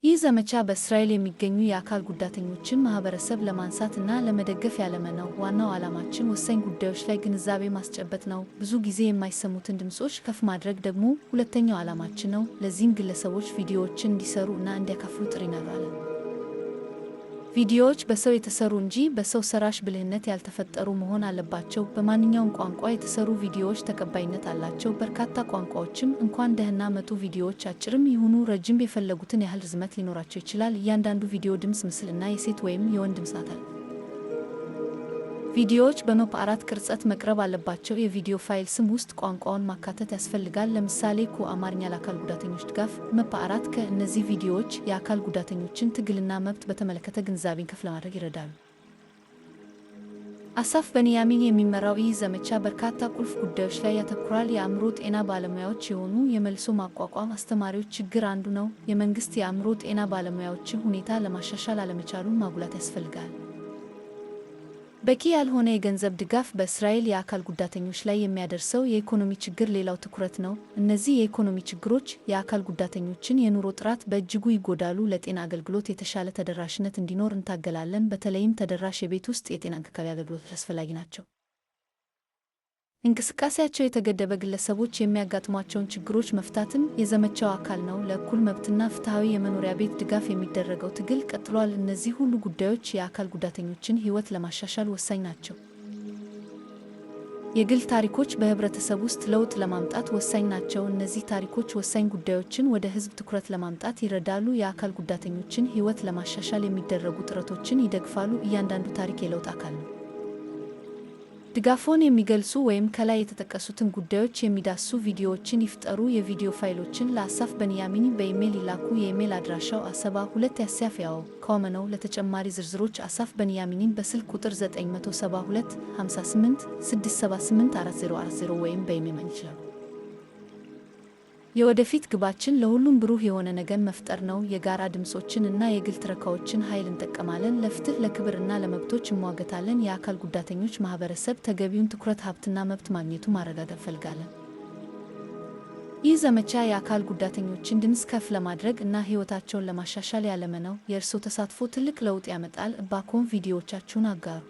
ይህ ዘመቻ በእስራኤል የሚገኙ የአካል ጉዳተኞችን ማህበረሰብ ለማንሳት እና ለመደገፍ ያለመ ነው። ዋናው ዓላማችን ወሳኝ ጉዳዮች ላይ ግንዛቤ ማስጨበጥ ነው። ብዙ ጊዜ የማይሰሙትን ድምጾች ከፍ ማድረግ ደግሞ ሁለተኛው ዓላማችን ነው። ለዚህም ግለሰቦች ቪዲዮዎችን እንዲሰሩ እና እንዲያካፍሉ ጥሪ እናደርጋለን። ቪዲዮዎች በሰው የተሰሩ እንጂ በሰው ሰራሽ ብልህነት ያልተፈጠሩ መሆን አለባቸው። በማንኛውም ቋንቋ የተሰሩ ቪዲዮዎች ተቀባይነት አላቸው። በርካታ ቋንቋዎችም እንኳን ደህና መጡ። ቪዲዮዎች አጭርም ይሁኑ ረጅም የፈለጉትን ያህል ርዝመት ሊኖራቸው ይችላል። እያንዳንዱ ቪዲዮ ድምፅ፣ ምስል እና የሴት ወይም የወንድ ድምፅ አለ። ቪዲዮዎች በMP4 ቅርጸት መቅረብ አለባቸው። የቪዲዮ ፋይል ስም ውስጥ ቋንቋውን ማካተት ያስፈልጋል። ለምሳሌ አማርኛ ለአካል ጉዳተኞች ድጋፍ (MP4) እነዚህ ቪዲዮዎች የአካል ጉዳተኞችን ትግልና መብት በተመለከተ ግንዛቤን ከፍ ለማድረግ ይረዳሉ። አሳፍ በንያሚን የሚመራው ይህ ዘመቻ በርካታ ቁልፍ ጉዳዮች ላይ ያተኩራል። የአእምሮ ጤና ባለሙያዎች የሆኑ የመልሶ ማቋቋም አስተማሪዎች ችግር አንዱ ነው። የመንግስት የአእምሮ ጤና ባለሙያዎችን ሁኔታ ለማሻሻል አለመቻሉን ማጉላት ያስፈልጋል። በቂ ያልሆነ የገንዘብ ድጋፍ በእስራኤል የአካል ጉዳተኞች ላይ የሚያደርሰው የኢኮኖሚ ችግር ሌላው ትኩረት ነው። እነዚህ የኢኮኖሚ ችግሮች የአካል ጉዳተኞችን የኑሮ ጥራት በእጅጉ ይጎዳሉ። ለጤና አገልግሎት የተሻለ ተደራሽነት እንዲኖር እንታገላለን። በተለይም ተደራሽ የቤት ውስጥ የጤና እንክብካቤ አገልግሎቶች አስፈላጊ ናቸው። እንቅስቃሴያቸው የተገደበ ግለሰቦች የሚያጋጥሟቸውን ችግሮች መፍታትም የዘመቻው አካል ነው። ለእኩል መብትና ፍትሐዊ የመኖሪያ ቤት ድጋፍ የሚደረገው ትግል ቀጥሏል። እነዚህ ሁሉ ጉዳዮች የአካል ጉዳተኞችን ሕይወት ለማሻሻል ወሳኝ ናቸው። የግል ታሪኮች በህብረተሰብ ውስጥ ለውጥ ለማምጣት ወሳኝ ናቸው። እነዚህ ታሪኮች ወሳኝ ጉዳዮችን ወደ ህዝብ ትኩረት ለማምጣት ይረዳሉ። የአካል ጉዳተኞችን ሕይወት ለማሻሻል የሚደረጉ ጥረቶችን ይደግፋሉ። እያንዳንዱ ታሪክ የለውጥ አካል ነው። ድጋፎን የሚገልጹ ወይም ከላይ የተጠቀሱትን ጉዳዮች የሚዳሱ ቪዲዮዎችን ይፍጠሩ። የቪዲዮ ፋይሎችን ለአሳፍ በንያሚን በኢሜል ይላኩ። የኢሜል አድራሻው asaba2@yahoo.com ነው። ለተጨማሪ ዝርዝሮች አሳፍ በንያሚንን በስልክ ቁጥር 972 58 678 4040 ወይም በኢሜል ማግኘት ይችላሉ። የወደፊት ግባችን ለሁሉም ብሩህ የሆነ ነገን መፍጠር ነው። የጋራ ድምጾችን እና የግል ትረካዎችን ኃይል እንጠቀማለን። ለፍትህ፣ ለክብር እና ለመብቶች እንሟገታለን። የአካል ጉዳተኞች ማህበረሰብ ተገቢውን ትኩረት፣ ሀብትና መብት ማግኘቱ ማረጋገጥ እንፈልጋለን። ይህ ዘመቻ የአካል ጉዳተኞችን ድምፅ ከፍ ለማድረግ እና ህይወታቸውን ለማሻሻል ያለመ ነው። የእርስዎ ተሳትፎ ትልቅ ለውጥ ያመጣል። እባክዎን ቪዲዮዎቻችሁን አጋሩ።